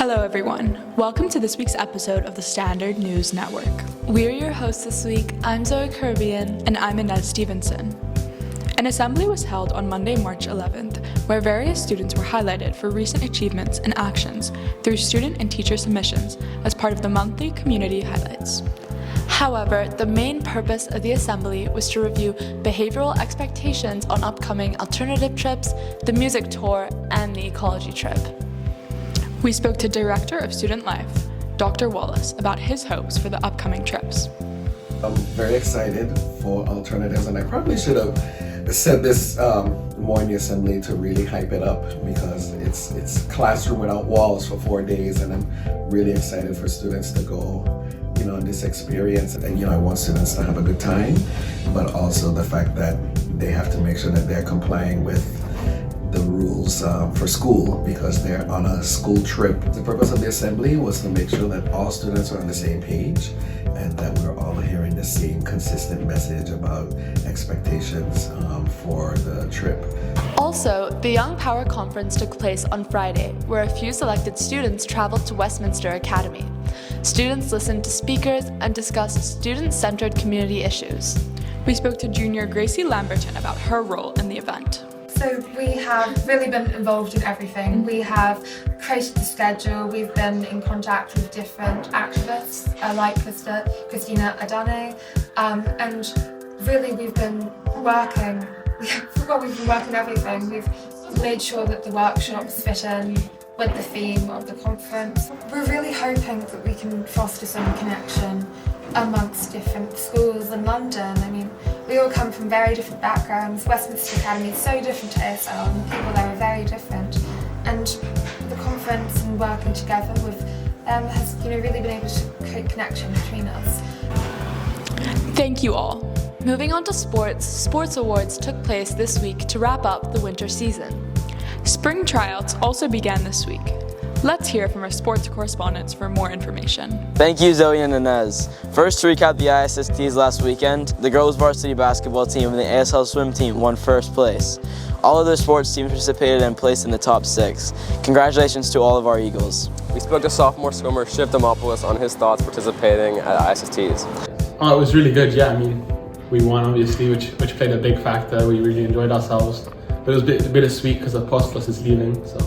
Hello everyone, welcome to this week's episode of the Standard News Network. We're your hosts this week. I'm Zoe Karibian. And I'm Inez Stephenson. An assembly was held on Monday, March 11th, where various students were highlighted for recent achievements and actions through student and teacher submissions as part of the monthly community highlights. However, the main purpose of the assembly was to review behavioral expectations on upcoming alternative trips, the music tour, and the ecology trip. We spoke to Director of Student Life, Dr. Wallace, about his hopes for the upcoming trips. I'm very excited for alternatives, and I probably should have said this more in the assembly to really hype it up, because it's classroom without walls for 4 days, and I'm really excited for students to go on this experience. And I want students to have a good time, but also the fact that they have to make sure that they're complying with the rules for school, because they're on a school trip. The purpose of the assembly was to make sure that all students are on the same page and that we're all hearing the same consistent message about expectations for the trip. Also, the YoungPower conference took place on Friday, where a few selected students traveled to Westminster Academy. Students listened to speakers and discussed student-centered community issues. We spoke to junior Gracie Lamberton about her role in the event. So we have really been involved in everything. We have created the schedule, we've been in contact with different activists like Christina Adane, and really we've been working everything. We've made sure that the workshops fit in with the theme of the conference. We're really hoping that we can foster some connection amongst different schools in London. I mean, we all come from very different backgrounds. Westminster Academy is so different to ASL, and the people there are very different. And the conference and working together with them has really been able to create connection between us. Thank you all. Moving on to sports awards took place this week to wrap up the winter season. Spring tryouts also began this week. Let's hear from our sports correspondents for more information. Thank you, Zoe and Inez. First, to recap the ISSTs last weekend, the girls varsity basketball team and the ASL swim team won first place. All other sports teams participated and placed in the top 6. Congratulations to all of our Eagles. We spoke to sophomore swimmer Shiv Demopoulos on his thoughts participating at ISSTs. Oh, it was really good, yeah. I mean, we won obviously, which played a big factor. We really enjoyed ourselves. But it was a bit sweet because the Postbus is leaving, so.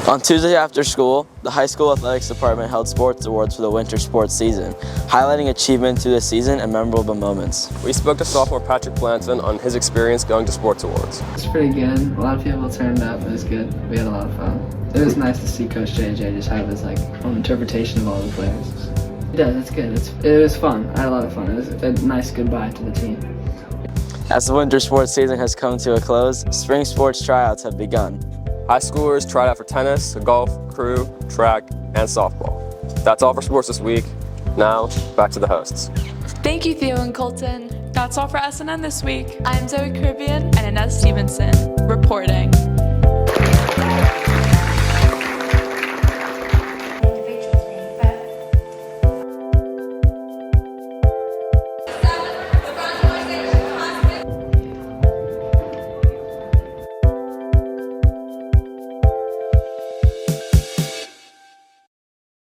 On Tuesday after school, the high school athletics department held sports awards for the winter sports season, highlighting achievement through the season and memorable moments. We spoke to sophomore Patrick Blanton on his experience going to sports awards. It's pretty good. A lot of people turned up. It was good. We had a lot of fun. It was nice to see Coach JJ just have his own interpretation of all the players. It does. It's good. It was fun. I had a lot of fun. It was a nice goodbye to the team. As the winter sports season has come to a close, spring sports tryouts have begun. High schoolers tried out for tennis, golf, crew, track, and softball. That's all for sports this week. Now, back to the hosts. Thank you, Theo and Colton. That's all for SNN this week. I'm Zoe Caribbean. And Inez Stephenson, reporting.